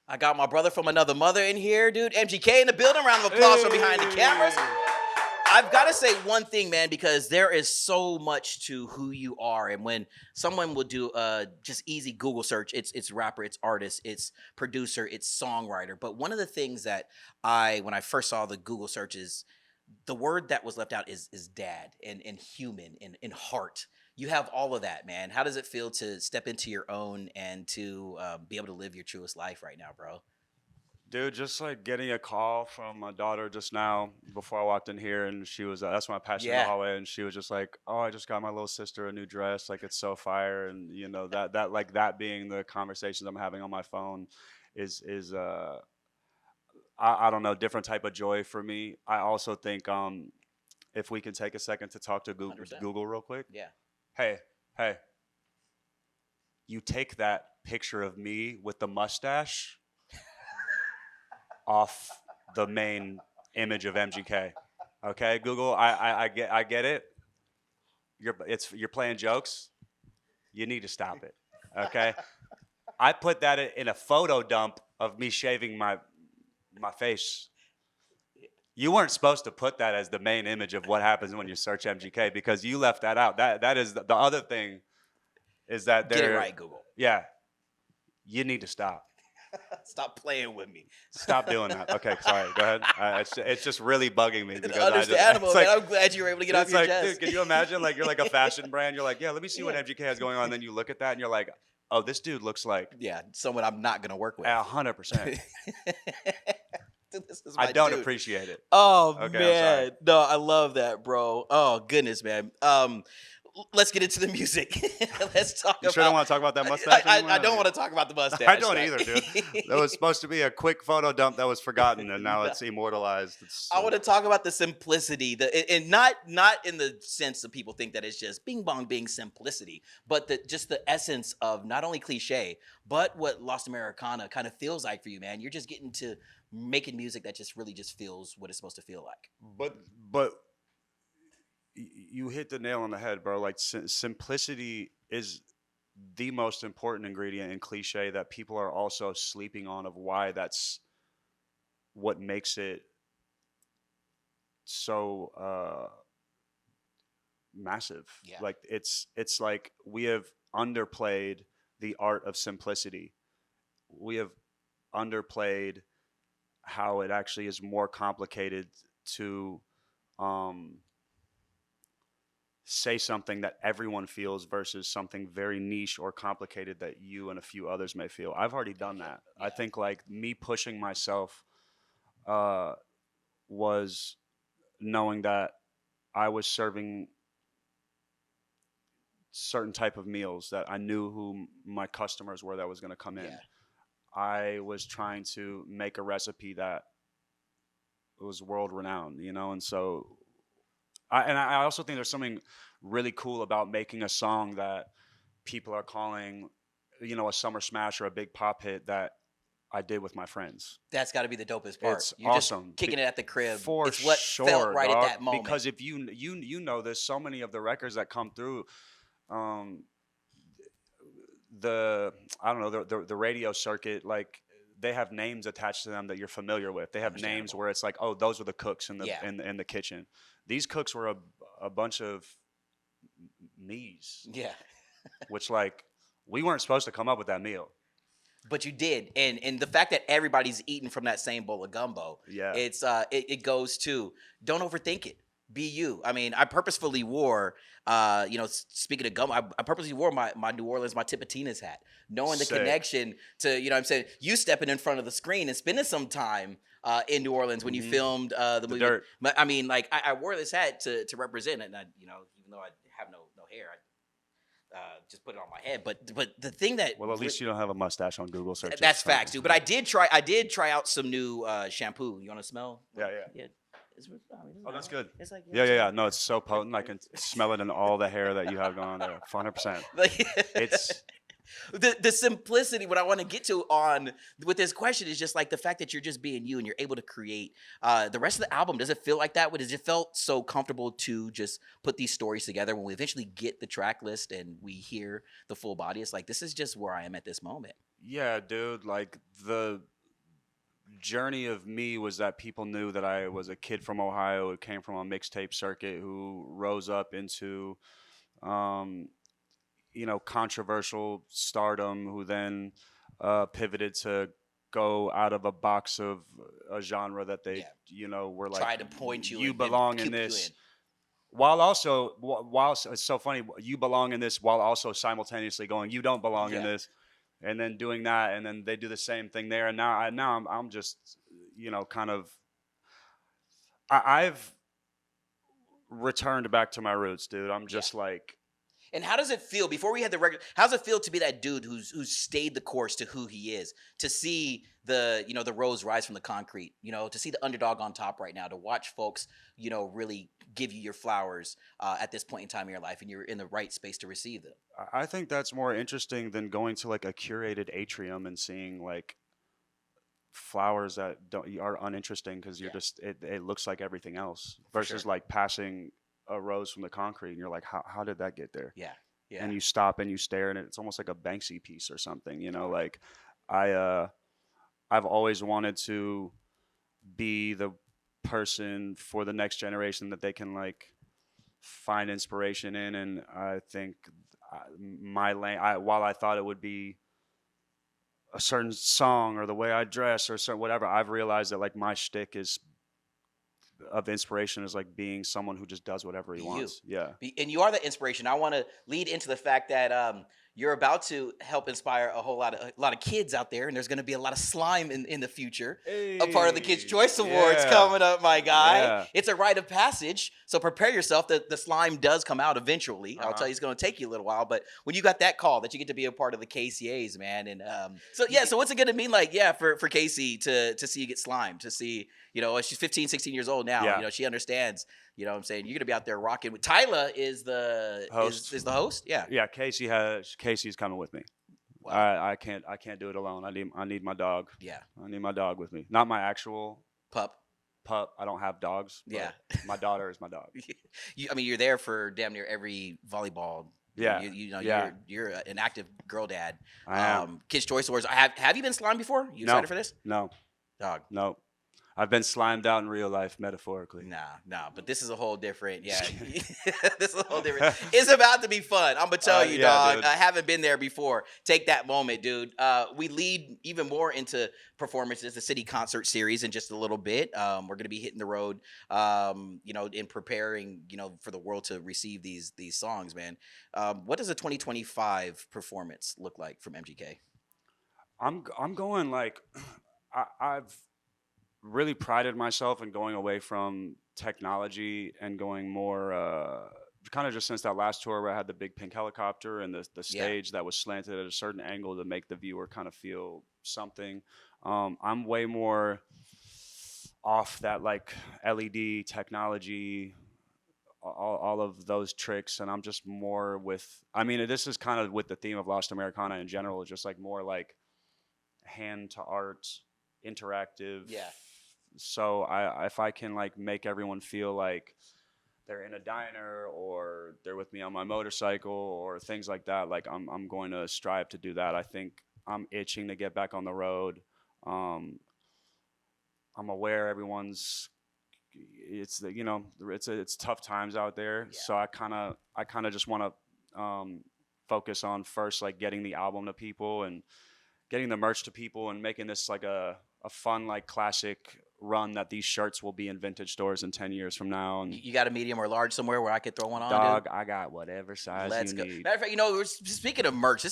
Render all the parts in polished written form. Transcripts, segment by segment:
I got my brother from another mother in here, dude. MGK in the building. Round of applause from behind the cameras. I've got to say one thing, man, because there is so much to who you are, and when someone will do just easy Google search, it's rapper, it's artist, it's producer, it's songwriter. But one of the things that when I first saw the Google searches, the word that was left out is dad and human and heart. You have all of that, man. How does it feel to step into your own and to be able to live your truest life right now, bro? Dude, just like getting a call from my daughter just now before I walked in here, and she was, that's when I passed you in the Yeah, hallway, and she was just like, "Oh, I just got my little sister a new dress. Like, it's so fire." And, that, like, that being the conversations I'm having on my phone is I don't know, different type of joy for me. I also think, if we can take a second to talk to 100%. Google real quick. Yeah. Hey, hey, you take that picture of me with the mustache off the main image of MGK. Okay, Google, I get it. You're playing jokes. You need to stop it. Okay, I put that in a photo dump of me shaving my face. You weren't supposed to put that as the main image of what happens when you search MGK because you left that out. That is the other thing is that Get it there. right, Google. Yeah, you need to stop. Stop playing with me. Stop doing that. Okay, sorry. Go ahead. It's just really bugging me It's because understandable, it's man. like I'm glad you were able to get off it's your like, dude, chest. can you imagine like you're like a fashion brand? You're like, yeah, let me see what Yeah. MGK has going on. And then you look at that and you're like, oh, this dude looks like Yeah, someone I'm not gonna work with. 100%. Dude, this is I my don't dude. appreciate it. Oh Okay, I'm sorry. man, no, I love that, bro. Oh goodness, man. Let's get into the music. Let's talk You sure don't about. want to talk about that mustache anymore? I don't want to talk about the mustache. I don't like- either, dude. That was supposed to be a quick photo dump that was forgotten, and now No. it's immortalized. It's I want to talk about the simplicity, and not in the sense that people think that it's just bing bong being simplicity, but just the essence of not only cliche, but what Lost Americana kind of feels like for you, man. You're just getting to making music that just really just feels what it's supposed to feel like. but you hit the nail on the head, bro. Like simplicity is the most important ingredient in cliche that people are also sleeping on of why that's what makes it so massive. Yeah. Like it's like we have underplayed the art of simplicity. We have underplayed how it actually is more complicated to um, say something that everyone feels versus something very niche or complicated that you and a few others may feel. I've already done that. Yeah. I think like me pushing myself uh, was knowing that I was serving certain type of meals that I knew who my customers were that was going to come in. Yeah. I was trying to make a recipe that was world renowned, and so I also think there's something really cool about making a song that people are calling, a summer smash or a big pop hit that I did with my friends. That's got to be the dopest part. It's You're just awesome. kicking it at the crib. For It's what sure, felt right dog. at that moment. Because if you know, there's so many of the records that come through, um, the I don't know the radio circuit, like they have names attached to them that you're familiar with. They have names Understandable. where it's like, oh, those were the cooks in the Yeah. in the kitchen. These cooks were a bunch of me's, Yeah. which like we weren't supposed to come up with that meal. But you did, and the fact that everybody's eating from that same bowl of gumbo, Yeah. it goes to don't overthink it. Be you. I mean, I purposefully wore, speaking of gumbo, I purposely wore my New Orleans, my Tipitina's hat, knowing the Sick. connection to, what I'm saying, you stepping in front of the screen and spending some time in New Orleans when you filmed the movie. Dirt. But I mean, like I wore this hat to represent it, and even though I have no hair, I just put it on my head. But the thing that Well, at least you don't have a mustache on Google searches. that's so- facts, dude. But I did try out some new shampoo. You want to smell? Yeah. Yeah. It's, Oh, that's good. It's like Yeah. No, it's so potent. I can smell it in all the hair that you have going on there. 100%. Like, It's the simplicity. What I want to get to on with this question is just like the fact that you're just being you and you're able to create. The rest of the album, does it feel like that? Does it felt so comfortable to just put these stories together when we eventually get the track list and we hear the full body? It's like this is just where I am at this moment. yeah, dude. Like journey of me was that people knew that I was a kid from Ohio who came from a mixtape circuit who rose up into um, controversial stardom, who then pivoted to go out of a box of a genre that they, Yeah. were like, Try to point you you and belong in keep you this. in. While also, while it's so funny, you belong in this, while also simultaneously going, you don't belong in Yeah. this, and then doing that, and then they do the same thing there, and now I'm just, kind of, I've returned back to my roots, dude. I'm Yeah. just like, And how does it feel before we had the regular? How does it feel to be that dude who's stayed the course to who he is? To see the rose rise from the concrete. To see the underdog on top right now. To watch folks really give you your flowers at this point in time in your life, and you're in the right space to receive them. I think that's more interesting than going to like a curated atrium and seeing like flowers that don't are uninteresting because you're Yeah, just it looks like everything else for sure. versus like passing a rose from the concrete and you're like, how did that get there? Yeah, yeah, And you stop and you stare and it's almost like a Banksy piece or something, like I I've always wanted to be the person for the next generation that they can like find inspiration in. And I think my lane, while I thought it would be a certain song or the way I dress or certain whatever, I've realized that like my shtick is of inspiration is like being someone who just does whatever he be you. wants. Yeah. And you are the inspiration. I want to lead into the fact that you're about to help inspire a lot of kids out there, and there's going to be a lot of slime in the future. A part of the Kids Hey, Choice Awards yeah, coming up, my guy. yeah. It's a rite of passage, so prepare yourself. The slime does come out eventually. I'll Uh-huh. tell you, it's going to take you a little while, but when you got that call that you get to be a part of the KCAs, man, and so what's it going to mean like, yeah, for Casey to see you get slimed, to see, she's 15, 16 years old now. Yeah. She understands. You know what I'm saying? You're gonna be out there rocking with Tyla is the Host. is the host? Yeah. Yeah, Casey's coming with me. Wow. I can't do it alone. I need my dog. Yeah. I need my dog with me. Not my actual Pup. pup. I don't have dogs, Yeah. but my daughter is my dog. You're there for damn near every volleyball. Yeah. Yeah. You're an active girl dad. I am. Kids Choice Awards. Have you been slimed before? You excited for this? No. Dog. No. I've been slimed out in real life, metaphorically. Nah, but this is a whole different, yeah. This is a whole different. It's about to be fun. I'm gonna tell you, yeah, dog. dude. I haven't been there before. Take that moment, dude. We lead even more into performances, the city concert series, in just a little bit. We're gonna be hitting the road, in preparing, for the world to receive these songs, man. What does a 2025 performance look like from MGK? I'm going like I've really prided myself in going away from technology and going more kind of just since that last tour where I had the big pink helicopter and the Yeah. stage that was slanted at a certain angle to make the viewer kind of feel something. I'm way more off that like LED technology, all of those tricks, and I'm just more with. I mean, this is kind of with the theme of Lost Americana in general. It's just like more like hand to art, interactive. Yeah. So if I can like make everyone feel like they're in a diner or they're with me on my motorcycle or things like that, like I'm going to strive to do that. I think I'm itching to get back on the road. Um, I'm aware everyone's it's tough times out there. Yeah. So I kind of just want to focus on first like getting the album to people and getting the merch to people and making this like a fun like classic run that these shirts will be in vintage stores in 10 years from now. And You got a medium or large somewhere where I could throw one on, dude? dog, I got whatever size Let's you go. need. Matter of fact, we're speaking of merch.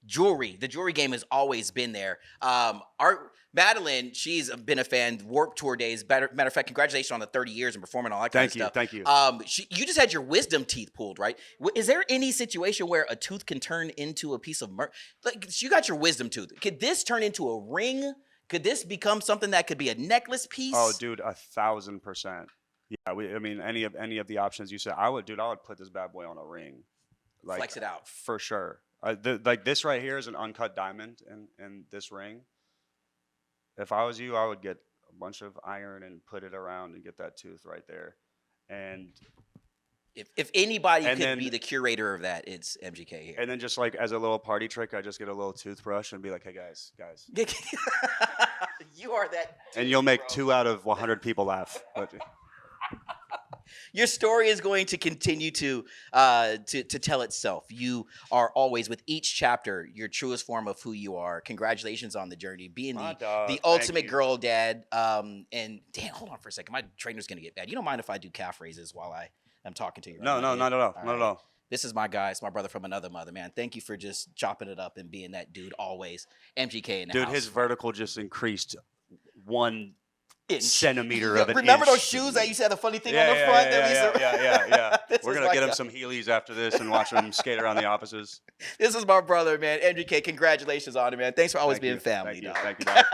Jewelry. The jewelry game has always been there. Our Madeline, she's been a fan. Warp Tour days. Matter of fact, congratulations on the 30 years and performing all that kind of stuff. Thank you. You just had your wisdom teeth pulled, right? Is there any situation where a tooth can turn into a piece of merch? Like, you got your wisdom tooth. Could this turn into a ring? Could this become something that could be a necklace piece? Oh, dude, 1,000%. Yeah, I mean, any of the options you said, I would put this bad boy on a ring, like Flex it out. for sure. Like this right here is an uncut diamond in this ring. If I was you, I would get a bunch of iron and put it around and get that tooth right there. And If anybody And could then- be the curator of that, it's MGK here. And then just like as a little party trick, I just get a little toothbrush and be like, "Hey guys, You are that. and you'll make 2 out of 100 people laugh." But Your story is going to continue to tell itself. You are always, with each chapter, your truest form of who you are. Congratulations on the journey, being My the dog, thank ultimate you. girl dad. And damn, hold on for a second. My trainer's gonna get mad. You don't mind if I do calf raises while I'm talking to you? Right no, now, no, not at all, not at all. This is my guy. It's my brother from another mother, man. Thank you for just chopping it up and being that dude always. MGK in the Dude, house. his vertical just increased 1 Inch. centimeter Yo, of an remember inch. those shoes that used to have the funny thing Yeah, on the yeah, front? yeah, that we used to- yeah. This We're is gonna my get him guy. some Heelys after this and watch him skate around the offices. This is my brother, man. MGK, congratulations on it, man. Thanks for always Thank being you. family, Thank you. dog. Thank you, dog.